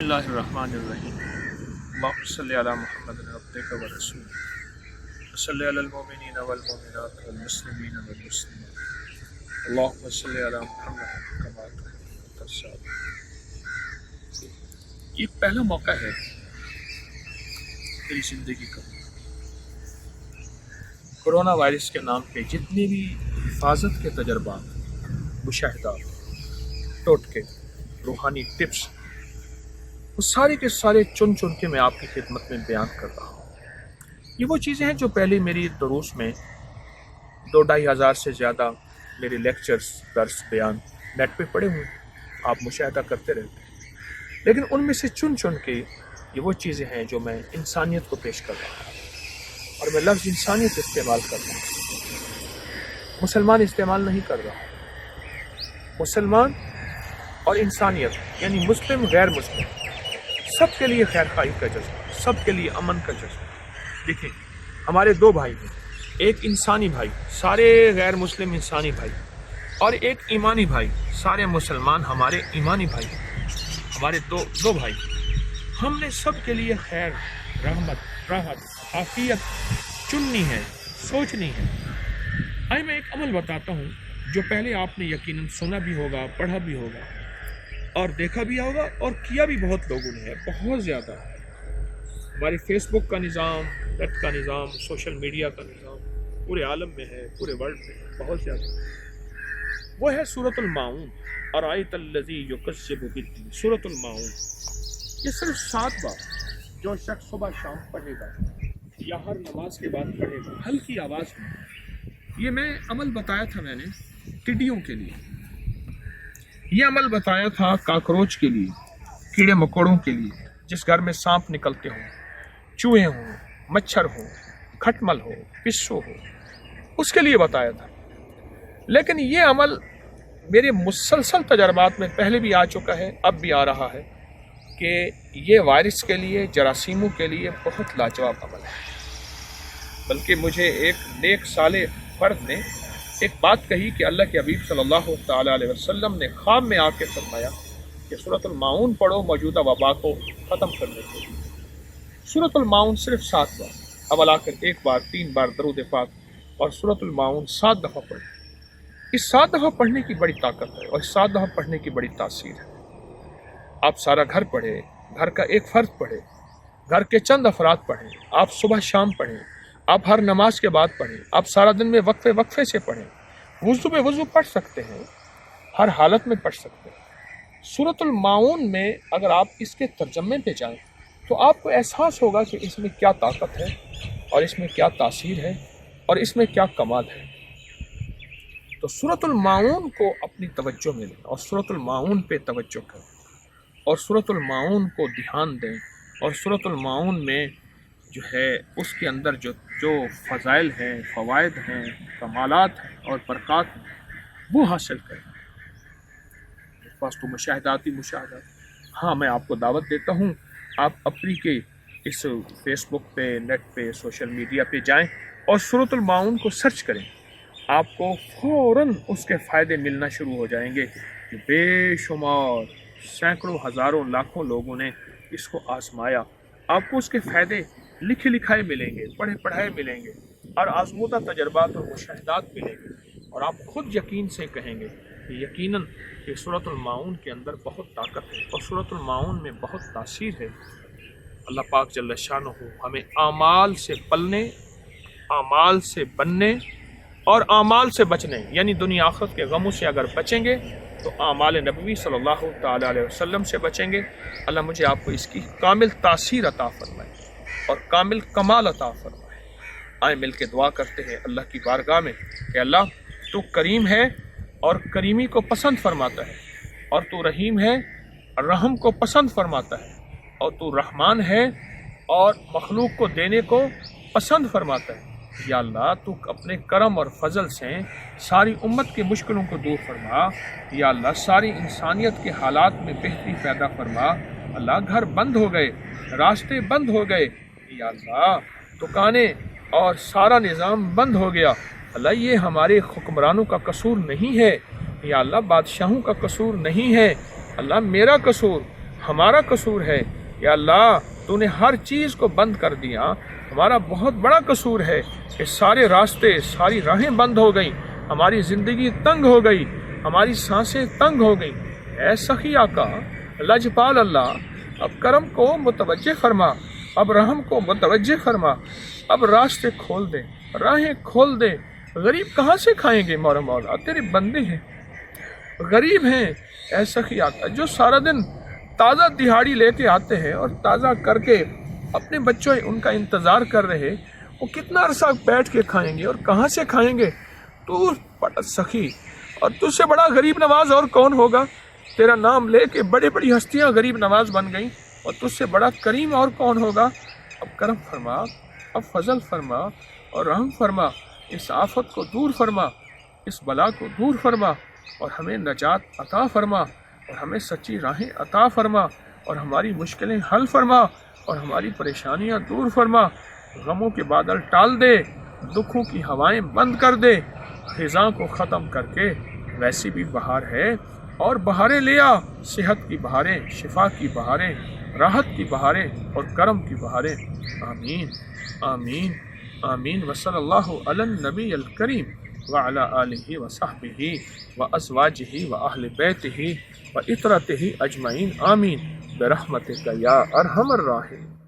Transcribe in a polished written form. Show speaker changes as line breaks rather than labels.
बिस्मिल्लाहिर्रहमानिर्रहीम। अल्लाहुम्मा सल्लि अला मुहम्मदिन अब्दिका व रसूलिका व सल्लि अलल मुमिनीना वल मुमिनात वल मुस्लिमीना वल मुस्लिमात। अल्लाहुम्मा सल्लि अला मुहम्मद कमा तुहिब्बु वतरज़ा। ये पहला मौका है मेरी ज़िंदगी का कोरोना वायरस के नाम पे जितनी भी हिफाजत के तजर्बात, मुशाहिदात, टोटके, रूहानी टिप्स, वो सारे के सारे चुन चुन के मैं आपकी खिदमत में बयान कर रहा हूँ। ये वो चीज़ें हैं जो पहले मेरी दुरूस में 2-2.5 हज़ार से ज़्यादा मेरे लेक्चर्स, दर्स, बयान नेट पे पड़े हुए, आप मुशाहिदा करते रहते हैं। लेकिन उनमें से चुन चुन के ये वो चीज़ें हैं जो मैं इंसानियत को पेश कर रहा हूँ, और मैं लफ्ज़ इंसानियत इस्तेमाल कर रहा हूँ, मुसलमान इस्तेमाल नहीं कर रहा हूँ। मुसलमान और इंसानियत यानी मुस्लिम गैर मुस्लिम, सबके लिए खैर खाई का जज्बा, सबके लिए अमन का जज्बा। देखिए, हमारे दो भाई हैं, एक इंसानी भाई, सारे गैर मुस्लिम इंसानी भाई, और एक ईमानी भाई, सारे मुसलमान हमारे ईमानी भाई। हमारे दो भाई, हमने सबके लिए खैर, रहमत, राहत, आफियत चुननी है, सोचनी है। आइए मैं एक अमल बताता हूँ जो पहले आपने यकीनन सुना भी होगा, पढ़ा भी होगा और देखा भी होगा, और किया भी बहुत लोगों ने है, बहुत ज़्यादा। हमारे फेसबुक का निज़ाम, नेट का निज़ाम, सोशल मीडिया का निज़ाम पूरे आलम में है, पूरे वर्ल्ड में है, बहुत ज़्यादा। वो है सूरतुल माऊन, अरायतल्लज़ी युकज़्ज़िबु बिद्दीन। सूरतुल माऊन ये सिर्फ 7 बार जो शख्स सुबह शाम पढ़ेगा या हर नमाज के बाद पढ़ेगा हल्की आवाज़ में। ये मैं अमल बताया था मैंने टिड्डियों के लिए, ये अमल बताया था काकरोच के लिए, कीड़े मकोड़ों के लिए, जिस घर में सांप निकलते हों, चूहे हों, मच्छर हो, खटमल हो, पिस्सू हो, उसके लिए बताया था। लेकिन ये अमल मेरे मुसलसल तजर्बात में पहले भी आ चुका है, अब भी आ रहा है कि ये वायरस के लिए, जरासीमों के लिए बहुत लाजवाब अमल है। बल्कि मुझे एक नेक साले फर्द ने एक बात कही कि अल्लाह के हबीब सल्लल्लाहु ताला अलैहि वसल्लम ने ख्वाब में आके फरमाया कि सूरतुल माऊन पढ़ो मौजूदा वबा को ख़त्म करने के लिए। सूरतुल माऊन सिर्फ 7 बार, अब अलाकर 1 बार, 3 बार दरूद पाक और सूरतुल माऊन 7 दफ़ा पढ़े। इस 7 दफ़ा पढ़ने की बड़ी ताकत है और 7 दफ़ा पढ़ने की बड़ी तासीर है। आप सारा घर पढ़े, घर का एक फ़र्द पढ़े, घर के चंद अफराद पढ़ें, आप सुबह शाम पढ़ें, आप हर नमाज के बाद पढ़ें, आप सारा दिन में वक्फे वक्फे से पढ़ें, वुज़ू में वुज़ू पढ़ सकते हैं, हर हालत में पढ़ सकते हैं। सूरतुल माऊन में अगर आप इसके तर्जमे पे जाएं तो आपको एहसास होगा कि इसमें क्या ताकत है और इसमें क्या तासीर है और इसमें क्या कमाल है। तो सूरतुल माऊन को अपनी तवज्जो में लें और सूरतुल माऊन पे तवज्जो करें और सूरतुल माऊन को ध्यान दें और सूरतुल माऊन में जो है उसके अंदर जो फ़ज़ाइल हैं, फ़वाइद हैं, कमालात हैं और बरक़ात हैं, वो हासिल करें। मेरे पास तो मुशाहिदाती मुशाहिदात। हाँ, मैं आपको दावत देता हूँ, आप अपनी के इस फेसबुक पे, नेट पे, सोशल मीडिया पे जाएं और सूरतुल माऊन को सर्च करें। आपको फ़ौरन उसके फ़ायदे मिलना शुरू हो जाएंगे। बेशुमार सैकड़ों, हज़ारों, लाखों लोगों ने इसको आज़माया। आपको उसके फ़ायदे लिखे लिखाए मिलेंगे, पढ़े पढ़ाए मिलेंगे और आज़मूदा तजर्बात और मुशाहिदात मिलेंगे, और आप खुद यकीन से कहेंगे कि यकीनन कि सूरतुल माऊन के अंदर बहुत ताकत है और सूरतुल माऊन में बहुत तासीर है। अल्लाह पाक जल्ल शानुहु हमें आमाल से पलने, आमाल से बनने और आमाल से बचने, यानी दुनिया आखिरत के गमों से अगर बचेंगे तो आमाल नबवी सल्लल्लाहु ताला अलैहि वसल्लम से बचेंगे। अल्लाह मुझे आपको इसकी कामिल तासीर अता फरमाए और कामिल कमाल अता फरमाए। आए मिल के दुआ करते हैं अल्लाह की बारगाह में कि अल्लाह तू करीम है और करीमी को पसंद फरमाता है, और तू रहीम है और रहम को पसंद फरमाता है, और तू रहमान है और मखलूक को देने को पसंद फरमाता है। या अल्लाह तू अपने करम और फजल से सारी उम्मत की मुश्किलों को दूर फरमा। या अल्लाह सारी इंसानियत के हालात में बेहतरी पैदा फरमा। अल्लाह घर बंद हो गए, रास्ते बंद हो गए, या अल्लाह दुकानें और सारा निज़ाम बंद हो गया। अल्लाह ये हमारे हुक्मरानों का कसूर नहीं है, या अल्लाह बादशाहों का कसूर नहीं है, अल्लाह मेरा कसूर, ہمارا قصور ہے، یا اللہ تو نے ہر چیز کو بند کر دیا، ہمارا بہت بڑا قصور ہے کہ سارے راستے، ساری راہیں بند ہو گئیں، ہماری زندگی تنگ ہو گئی، ہماری سانسیں تنگ ہو گئیں۔ اے سخی آقا لجپال اللہ، اب کرم کو متوجہ فرما، اب رحم کو متوجہ فرما، اب راستے کھول دے، راہیں کھول دے۔ غریب کہاں سے کھائیں گے مولا، تیرے بندے ہیں، غریب ہیں۔ اے سخی آقا جو سارا دن تازہ دہاڑی لے کے آتے ہیں اور تازہ کر کے اپنے بچوں ان کا انتظار کر رہے، وہ کتنا عرصہ بیٹھ کے کھائیں گے اور کہاں سے کھائیں گے؟ تو بڑا سخی اور تجھ سے بڑا غریب نواز اور کون ہوگا؟ تیرا نام لے کے بڑی بڑی ہستیاں غریب نواز بن گئیں، اور تجھ سے بڑا کریم اور کون ہوگا؟ اب کرم فرما، اب فضل فرما اور رحم فرما، اس آفت کو دور فرما، اس بلا کو دور فرما، اور ہمیں نجات عطا فرما، اور ہمیں سچی راہیں عطا فرما، اور ہماری مشکلیں حل فرما، اور ہماری پریشانیاں دور فرما۔ غموں کے بادل ٹال دے، دکھوں کی ہوائیں بند کر دے، خزاں کو ختم کر کے ویسی بھی بہار ہے اور بہاریں لے آ، صحت کی بہاریں، شفا کی بہاریں، راحت کی بہاریں اور کرم کی بہاریں۔ آمین آمین آمین۔ وصلی اللہ علی النبی الکریم وعلی آلہ وصحبہ وازواجہ واہل بیتہ وعطرتہ اجمعین، آمین برحمتک یا ارحم الراحمین۔